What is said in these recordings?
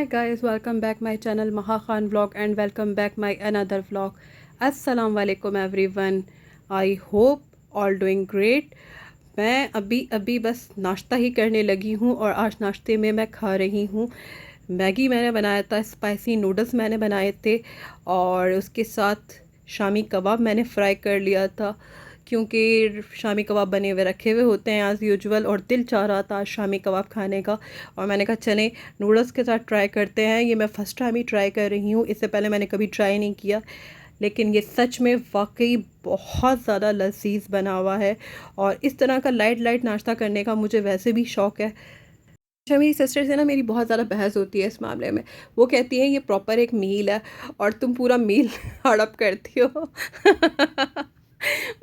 guys, welcome back my channel Maha Khan vlog and welcome back my another vlog. Assalamu alaikum everyone. I hope all doing great. मैं अभी अभी बस नाश्ता ही करने लगी हूँ और आज नाश्ते में मैं खा रही हूँ मैगी। मैंने बनाया था, स्पाइसी नूडल्स मैंने बनाए थे और उसके साथ शामी कबाब मैंने फ्राई कर लिया था क्योंकि शामी कबाब बने हुए रखे हुए होते हैं एज़ यूजुअल और दिल चाह रहा था शामी कबाब खाने का। और मैंने कहा चलें नूडल्स के साथ ट्राई करते हैं। ये मैं फ़र्स्ट टाइम ही ट्राई कर रही हूँ, इससे पहले मैंने कभी ट्राई नहीं किया, लेकिन ये सच में वाकई बहुत ज़्यादा लजीज बना हुआ है। और इस तरह का लाइट लाइट नाश्ता करने का मुझे वैसे भी शौक़ है। अच्छा, मेरी सिस्टर से ना मेरी बहुत ज़्यादा बहस होती है इस मामले में। वो कहती है ये प्रॉपर एक मील है और तुम पूरा मील हड़प करती हो।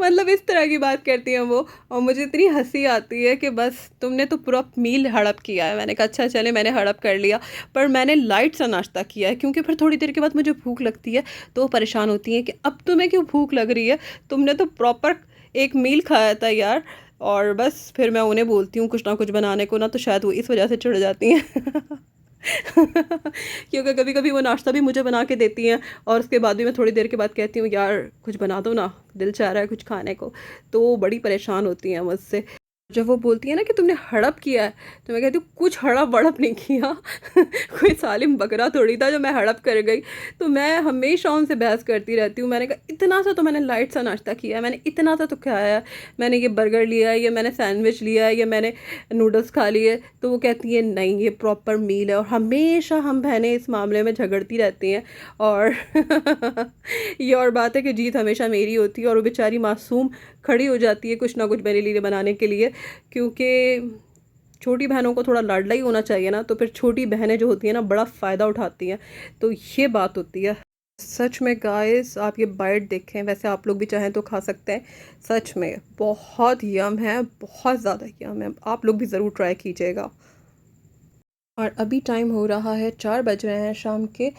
मतलब इस तरह की बात करती हैं वो, और मुझे इतनी हंसी आती है कि बस तुमने तो पूरा मील हड़प किया है। मैंने कहा अच्छा चले, मैंने हड़प कर लिया, पर मैंने लाइट सा नाश्ता किया है क्योंकि फिर थोड़ी देर के बाद मुझे भूख लगती है। तो वो परेशान होती हैं कि अब तुम्हें क्यों भूख लग रही है, तुमने तो प्रॉपर एक मील खाया था यार। और बस फिर मैं उन्हें बोलती हूँ कुछ ना कुछ बनाने को ना, तो शायद वो इस वजह से चिढ़ जाती हैं। क्योंकि कभी कभी वो नाश्ता भी मुझे बना के देती हैं और उसके बाद भी मैं थोड़ी देर के बाद कहती हूँ यार कुछ बना दो ना, दिल चाह रहा है कुछ खाने को। तो वो बड़ी परेशान होती हैं मुझसे। जब वो बोलती है ना कि तुमने हड़प किया है, तो मैं कहती हूँ कुछ हड़प वड़प नहीं किया। कोई सालिम बकरा थोड़ी था जो मैं हड़प कर गई। तो मैं हमेशा उनसे बहस करती रहती हूँ। मैंने कहा इतना सा तो मैंने लाइट सा नाश्ता किया है, मैंने इतना सा तो खाया है, मैंने ये बर्गर लिया है, ये मैंने सैंडविच लिया है, ये मैंने नूडल्स खा लिए। तो वो कहती है नहीं ये प्रॉपर मील है। और हमेशा हम बहनें इस मामले में झगड़ती रहती हैं। और ये और बात है कि जीत हमेशा मेरी होती है और वो बेचारी मासूम खड़ी हो जाती है कुछ ना कुछ मेरे लिए बनाने के लिए, क्योंकि छोटी बहनों को थोड़ा लाडला ही होना चाहिए ना, तो फिर छोटी बहनें जो होती हैं ना बड़ा फ़ायदा उठाती हैं। तो ये बात होती है। सच में गाइस आप ये बाइट देखें, वैसे आप लोग भी चाहें तो खा सकते हैं। सच में बहुत यम है, बहुत ज़्यादा यम है, आप लोग भी ज़रूर ट्राई कीजिएगा। और अभी टाइम हो रहा है 4 बज रहे हैं शाम के,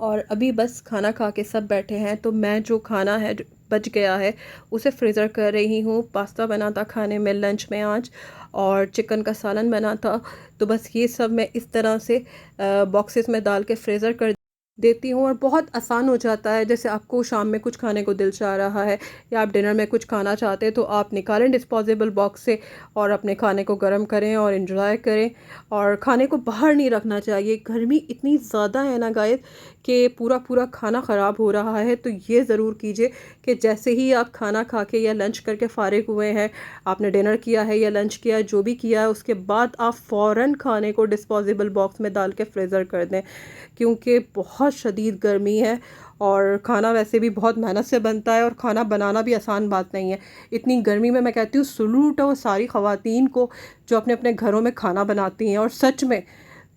और अभी बस खाना खा के सब बैठे हैं। तो मैं जो खाना है जो बच गया है उसे फ्रीज़र कर रही हूँ। पास्ता बना था खाने में लंच में आज, और चिकन का सालन बना था। तो बस ये सब मैं इस तरह से बॉक्सेस में डाल के फ्रीज़र कर देती हूँ और बहुत आसान हो जाता है। जैसे आपको शाम में कुछ खाने को दिल चाह रहा है या आप डिनर में कुछ खाना चाहते हैं, तो आप निकालें डिस्पोजेबल बॉक्स से और अपने खाने को गर्म करें और एंजॉय करें। और खाने को बाहर नहीं रखना चाहिए, गर्मी इतनी ज़्यादा है ना गाइस कि पूरा पूरा खाना ख़राब हो रहा है। तो ये ज़रूर कीजिए कि जैसे ही आप खाना खा के या लंच करके फ़ारिग हुए हैं, आपने डिनर किया है या लंच किया है, जो भी किया है, उसके बाद आप फ़ौरन खाने को डिस्पोजेबल बॉक्स में डाल के फ्रीज़र कर दें, क्योंकि बहुत शदीद गर्मी है और खाना वैसे भी बहुत मेहनत से बनता है और खाना बनाना भी आसान बात नहीं है। इतनी गर्मी में मैं कहती हूँ सलूट है वो सारी ख़वातीन को जो अपने अपने घरों में खाना बनाती हैं। और सच में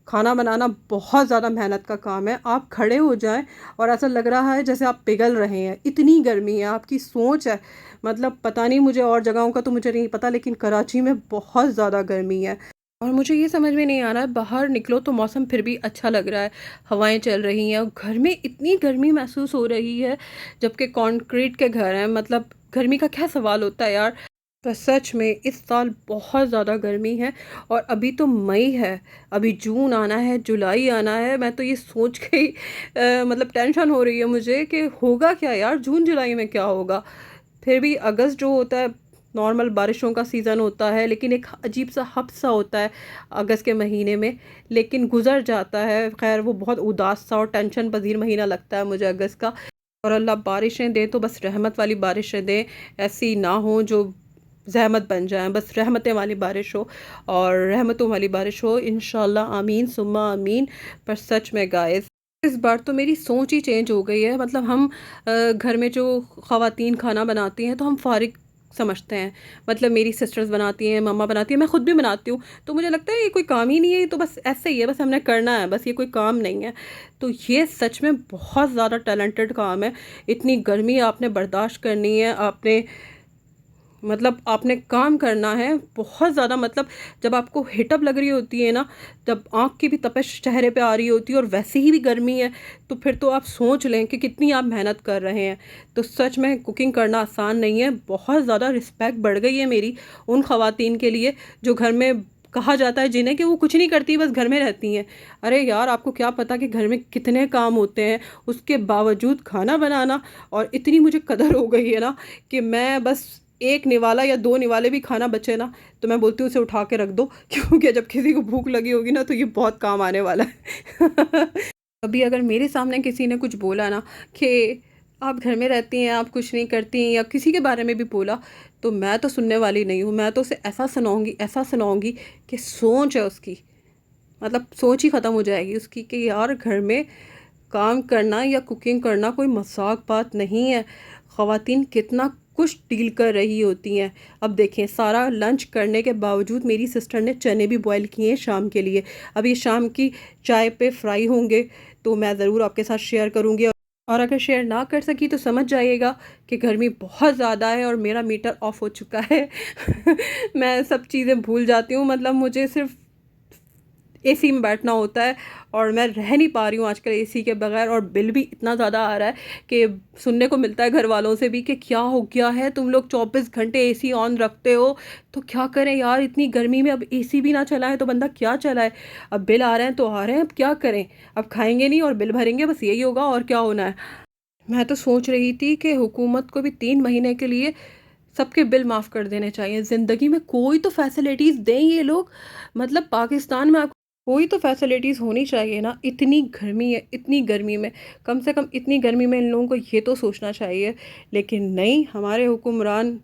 खाना बनाना बहुत ज़्यादा मेहनत का काम है। आप खड़े हो जाएं और ऐसा लग रहा है जैसे आप पिघल रहे हैं, इतनी गर्मी है। आपकी सोच है, मतलब पता नहीं मुझे और जगहों का तो मुझे नहीं पता, लेकिन कराची में बहुत ज़्यादा गर्मी है। और मुझे ये समझ में नहीं आ रहा है, बाहर निकलो तो मौसम फिर भी अच्छा लग रहा है, हवाएं चल रही हैं, और घर में इतनी गर्मी महसूस हो रही है जबकि कंक्रीट के घर हैं। मतलब गर्मी का क्या सवाल होता है यार। तो सच में इस साल बहुत ज़्यादा गर्मी है। और अभी तो मई है, अभी जून आना है, जुलाई आना है। मैं तो ये सोच के ही मतलब टेंशन हो रही है मुझे कि होगा क्या यार, जून जुलाई में क्या होगा। फिर भी अगस्त जो होता है नॉर्मल बारिशों का सीज़न होता है, लेकिन एक अजीब सा हफ्सा होता है अगस्त के महीने में, लेकिन गुजर जाता है। खैर वो बहुत उदास सा और टेंशन पजीर महीना लगता है मुझे अगस्त का। और अल्लाह बारिशें दे तो बस रहमत वाली बारिशें दे, ऐसी ना हो जो जहमत बन जाए। बस रहमतें वाली बारिश हो और रहमतों वाली बारिश हो, इंशाल्लाह आमीन सुम्मा आमीन। पर सच में गाइस इस बार तो मेरी सोच ही चेंज हो गई है। मतलब हम घर में जो ख़वातीन खाना बनाती हैं तो हम फारिग समझते हैं। मतलब मेरी सिस्टर्स बनाती हैं, मम्मा बनाती है, मैं ख़ुद भी बनाती हूँ, तो मुझे लगता है ये कोई काम ही नहीं है, ये तो बस ऐसे ही है, बस हमने करना है, बस ये कोई काम नहीं है। तो ये सच में बहुत ज़्यादा टैलेंटेड काम है। इतनी गर्मी आपने बर्दाश्त करनी है, आपने मतलब आपने काम करना है बहुत ज़्यादा। मतलब जब आपको हिटअप लग रही होती है ना, जब आँख की भी तपिश चेहरे पे आ रही होती है और वैसे ही भी गर्मी है, तो फिर तो आप सोच लें कि कितनी आप मेहनत कर रहे हैं। तो सच में कुकिंग करना आसान नहीं है। बहुत ज़्यादा रिस्पेक्ट बढ़ गई है मेरी उन ख़वातीन के लिए जो घर में कहा जाता है जिन्हें कि वो कुछ नहीं करती, बस घर में रहती हैं। अरे यार, आपको क्या पता कि घर में कितने काम होते हैं, उसके बावजूद खाना बनाना। और इतनी मुझे कदर हो गई है ना कि मैं बस एक निवाला या दो निवाले भी खाना बचे ना तो मैं बोलती हूँ उसे उठा के रख दो क्योंकि जब किसी को भूख लगी होगी ना तो ये बहुत काम आने वाला है। अभी अगर मेरे सामने किसी ने कुछ बोला ना कि आप घर में रहती हैं, आप कुछ नहीं करती हैं, या किसी के बारे में भी बोला, तो मैं तो सुनने वाली नहीं हूँ। मैं तो उसे ऐसा सुनाऊंगी कि सोच है उसकी, मतलब सोच ही ख़त्म हो जाएगी उसकी कि यार घर में काम करना या कुकिंग करना कोई मजाक बात नहीं है। ख़वातीन कितना कुछ डील कर रही होती हैं। अब देखें, सारा लंच करने के बावजूद मेरी सिस्टर ने चने भी बॉईल किए हैं शाम के लिए। अब ये शाम की चाय पे फ्राई होंगे तो मैं ज़रूर आपके साथ शेयर करूँगी। और अगर शेयर ना कर सकी तो समझ जाइएगा कि गर्मी बहुत ज़्यादा है और मेरा मीटर ऑफ हो चुका है। मैं सब चीज़ें भूल जाती हूँ, मतलब मुझे सिर्फ एसी में बैठना होता है और मैं रह नहीं पा रही हूँ आजकल एसी के बगैर। और बिल भी इतना ज़्यादा आ रहा है कि सुनने को मिलता है घर वालों से भी कि क्या हो गया है, तुम लोग 24 घंटे एसी ऑन रखते हो। तो क्या करें यार, इतनी गर्मी में अब एसी भी ना चलाए तो बंदा क्या चलाए। अब बिल आ रहे हैं तो आ रहे हैं, अब क्या करें। अब खाएंगे नहीं और बिल भरेंगे, बस यही होगा और क्या होना है। मैं तो सोच रही थी कि हुकूमत को भी 3 महीने के लिए सबके बिल माफ़ कर देने चाहिए। ज़िंदगी में कोई तो फैसिलिटीज़ दें ये लोग। मतलब पाकिस्तान में कोई तो फैसिलिटीज़ होनी चाहिए ना। इतनी गर्मी है, इतनी गर्मी में कम से कम इतनी गर्मी में इन लोगों को ये तो सोचना चाहिए। लेकिन नहीं, हमारे हुक्मरान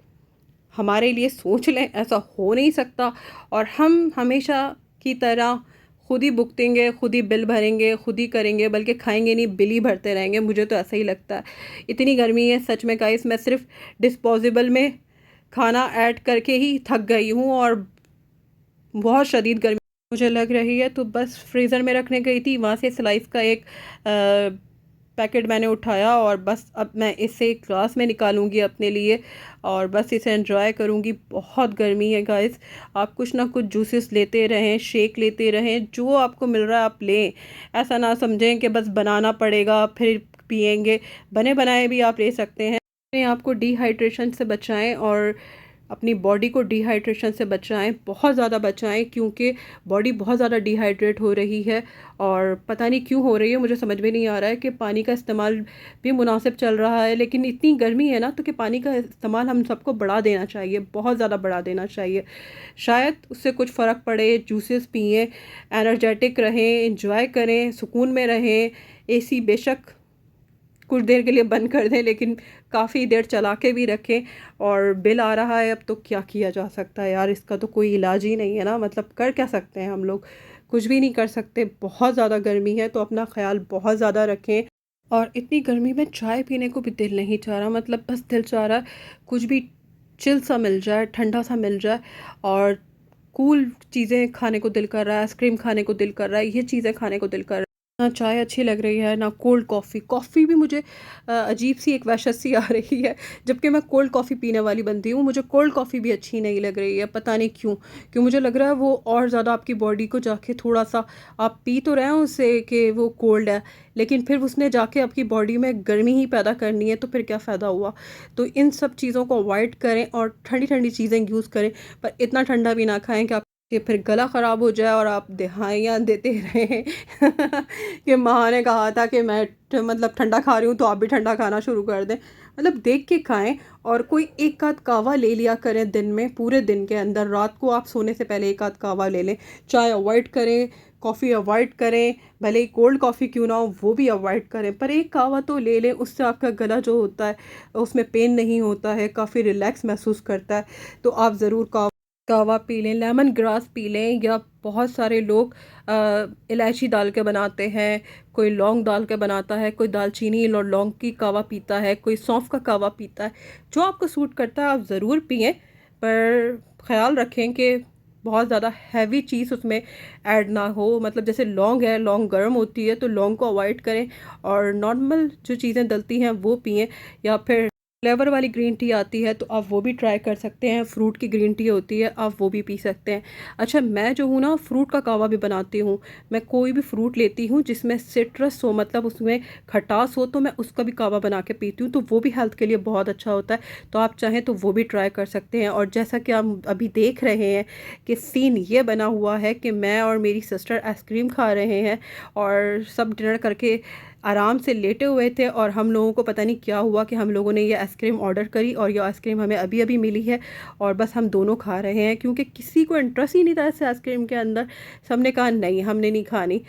हमारे लिए सोच लें, ऐसा हो नहीं सकता। और हम हमेशा की तरह खुद ही भुगतेंगे, खुद ही बिल भरेंगे, खुद ही करेंगे, बल्कि खाएंगे नहीं, बिल ही भरते रहेंगे। मुझे तो ऐसा ही लगता है। इतनी गर्मी है सच में गाइस, मैं सिर्फ डिस्पोजेबल में खाना ऐड करके ही थक गई हूँ और बहुत शदीद गर्मी मुझे लग रही है। तो बस फ्रीज़र में रखने गई थी, वहाँ से स्लाइस का एक पैकेट मैंने उठाया और बस अब मैं इसे एक ग्लास में निकालूंगी अपने लिए और बस इसे एंजॉय करूंगी। बहुत गर्मी है गाइस, आप कुछ ना कुछ जूसेस लेते रहें, शेक लेते रहें, जो आपको मिल रहा है आप लें। ऐसा ना समझें कि बस बनाना पड़ेगा फिर पियेंगे, बने बनाए भी आप ले सकते हैं। अपने आप को डिहाइड्रेशन से बचाएं और अपनी बॉडी को डिहाइड्रेशन से बचाएं, बहुत ज़्यादा बचाएं, क्योंकि बॉडी बहुत ज़्यादा डिहाइड्रेट हो रही है। और पता नहीं क्यों हो रही है, मुझे समझ में नहीं आ रहा है कि पानी का इस्तेमाल भी मुनासिब चल रहा है, लेकिन इतनी गर्मी है ना तो कि पानी का इस्तेमाल हम सबको बढ़ा देना चाहिए, बहुत ज़्यादा बढ़ा देना चाहिए। शायद उससे कुछ फ़र्क पड़े। जूसेस पिएँ, एनर्जेटिक रहें, इंजॉय करें, सुकून में रहें। एसी बेशक कुछ देर के लिए बंद कर दें, लेकिन काफ़ी देर चला के भी रखें। और बिल आ रहा है अब तो क्या किया जा सकता है यार, इसका तो कोई इलाज ही नहीं है ना। मतलब कर क्या सकते हैं हम लोग, कुछ भी नहीं कर सकते। बहुत ज़्यादा गर्मी है तो अपना ख्याल बहुत ज़्यादा रखें। और इतनी गर्मी में चाय पीने को भी दिल नहीं चाह रहा, मतलब बस दिल चाह रहा है कुछ भी चिल सा मिल जाए, ठंडा सा मिल जाए। और कूल चीज़ें खाने को दिल कर रहा है, आइसक्रीम खाने को दिल कर रहा है, ये चीज़ें खाने को दिल कर रहा है। ना चाय अच्छी लग रही है ना कोल्ड कॉफ़ी। कॉफ़ी भी मुझे अजीब सी एक वहशत सी आ रही है, जबकि मैं कोल्ड कॉफ़ी पीने वाली बनती हूँ। मुझे कोल्ड कॉफ़ी भी अच्छी नहीं लग रही है, पता नहीं क्यों। क्यों मुझे लग रहा है वो और ज़्यादा आपकी बॉडी को जाके थोड़ा सा, आप पी तो रहे हो उससे कि वो कोल्ड है, लेकिन फिर उसने जाके आपकी बॉडी में गर्मी ही पैदा करनी है, तो फिर क्या फ़ायदा हुआ। तो इन सब चीज़ों को अवॉइड करें और ठंडी ठंडी चीज़ें यूज़ करें, पर इतना ठंडा भी ना खाएं कि कि फिर गला ख़राब हो जाए और आप दहाइयाँ देते रहें कि माँ ने कहा था कि मैं मतलब ठंडा खा रही हूँ तो आप भी ठंडा खाना शुरू कर दें। मतलब देख के खाएं। और कोई एक आध कावा ले लिया करें दिन में, पूरे दिन के अंदर। रात को आप सोने से पहले एक आध कावा ले लें। चाय अवॉइड करें, कॉफ़ी अवॉइड करें, भले ही कोल्ड कॉफ़ी क्यों ना हो वो भी अवॉइड करें, पर एक कावा तो ले लें। उससे आपका गला जो होता है उसमें पेन नहीं होता है, काफ़ी रिलैक्स महसूस करता है। तो आप ज़रूर कावा पी लें, लेमन ग्रास पी लें, या बहुत सारे लोग इलायची डाल के बनाते हैं, कोई लौंग डाल के बनाता है, कोई दालचीनी और लौंग की कावा पीता है, कोई सौंफ का कावा पीता है। जो आपको सूट करता है आप ज़रूर पिएं, पर ख़्याल रखें कि बहुत ज़्यादा हैवी चीज़ उसमें ऐड ना हो। मतलब जैसे लौंग है, लौंग गर्म होती है तो लौंग को अवॉइड करें और नॉर्मल जो चीज़ें डलती हैं वो पिएं। या फिर फ्लेवर वाली ग्रीन टी आती है तो आप वो भी ट्राई कर सकते हैं। फ्रूट की ग्रीन टी होती है, आप वो भी पी सकते हैं। अच्छा, मैं जो हूँ ना फ्रूट का कावा भी बनाती हूँ। मैं कोई भी फ्रूट लेती हूँ जिसमें सिट्रस हो, मतलब उसमें खटास हो, तो मैं उसका भी कावा बना के पीती हूँ, तो वो भी हेल्थ के लिए बहुत अच्छा होता है। तो आप चाहें तो वो भी ट्राई कर सकते हैं। और जैसा कि आप अभी देख रहे हैं कि सीन ये बना हुआ है कि मैं और मेरी सिस्टर आइसक्रीम खा रहे हैं और सब डिनर करके आराम से लेटे हुए थे, और हम लोगों को पता नहीं क्या हुआ कि हम लोगों ने ये आइसक्रीम ऑर्डर करी और ये आइसक्रीम हमें अभी अभी मिली है और बस हम दोनों खा रहे हैं, क्योंकि किसी को इंटरेस्ट ही नहीं था इस आइसक्रीम के अंदर। सबने कहा नहीं, हमने नहीं खानी,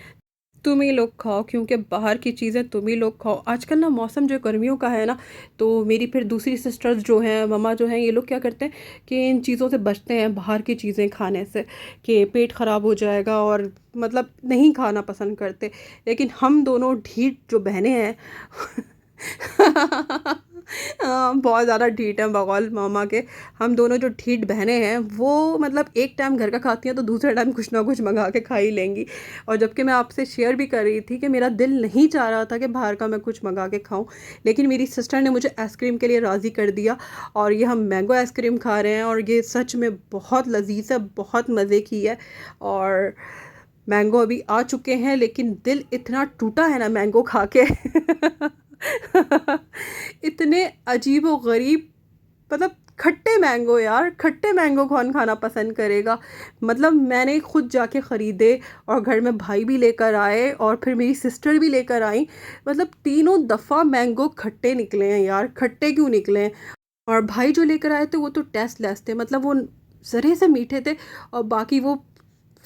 तुम ही लोग खाओ, क्योंकि बाहर की चीज़ें तुम ही लोग खाओ। आजकल ना मौसम जो गर्मियों का है ना, तो मेरी फिर दूसरी सिस्टर्स जो हैं, मम्मा जो हैं, ये लोग क्या करते हैं कि इन चीज़ों से बचते हैं, बाहर की चीज़ें खाने से, कि पेट ख़राब हो जाएगा, और मतलब नहीं खाना पसंद करते। लेकिन हम दोनों ढीठ जो बहनें हैं हाँ, बहुत ज़्यादा ढीठ हैं बकौल मामा के। हम दोनों जो ढीठ बहनें हैं वो मतलब एक टाइम घर का खाती हैं तो दूसरे टाइम कुछ ना कुछ मंगा के खा ही लेंगी। और जबकि मैं आपसे शेयर भी कर रही थी कि मेरा दिल नहीं चाह रहा था कि बाहर का मैं कुछ मंगा के खाऊं, लेकिन मेरी सिस्टर ने मुझे आइसक्रीम के लिए राज़ी कर दिया, और ये हम मैंगो आइसक्रीम खा रहे हैं, और ये सच में बहुत लजीज है, बहुत मज़े की है। और मैंगो अभी आ चुके हैं, लेकिन दिल इतना टूटा है ना मैंगो खा के इतने अजीब व गरीब, मतलब खट्टे मैंगो यार, खट्टे मैंगो कौन खाना पसंद करेगा। मतलब मैंने खुद जाके ख़रीदे, और घर में भाई भी लेकर आए, और फिर मेरी सिस्टर भी लेकर आई। मतलब तीनों दफ़ा मैंगो खट्टे निकले हैं यार, खट्टे क्यों निकले हैं। और भाई जो लेकर आए थे वो तो टेस्ट लेस थे, मतलब वो ज़रे से मीठे थे, और बाकी वो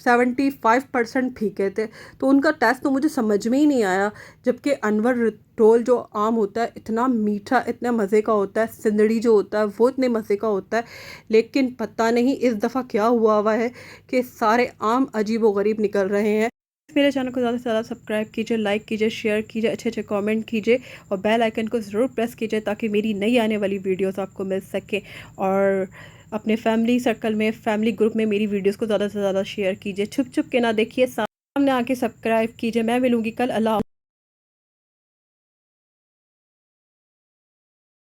75% फीके थे। तो उनका टेस्ट तो मुझे समझ में ही नहीं आया। जबकि अनवर रोल जो आम होता है इतना मीठा, इतने मज़े का होता है, सिंदड़ी जो होता है वो इतने मज़े का होता है। लेकिन पता नहीं इस दफ़ा क्या हुआ है कि सारे आम अजीब व गरीब निकल रहे हैं। मेरे चैनल को ज़्यादा से ज़्यादा सब्सक्राइब कीजिए, लाइक कीजिए, शेयर कीजिए, अच्छे अच्छे कमेंट कीजिए, और बेल आइकन को ज़रूर प्रेस कीजिए ताकि मेरी नई आने वाली वीडियोस आपको मिल सके। और अपने फैमिली सर्कल में, फैमिली ग्रुप में मेरी वीडियोस को ज़्यादा से ज़्यादा शेयर कीजिए। छुप छुप के ना देखिए, सामने आके सब्सक्राइब कीजिए। मैं मिलूँगी कल। अल्लाह।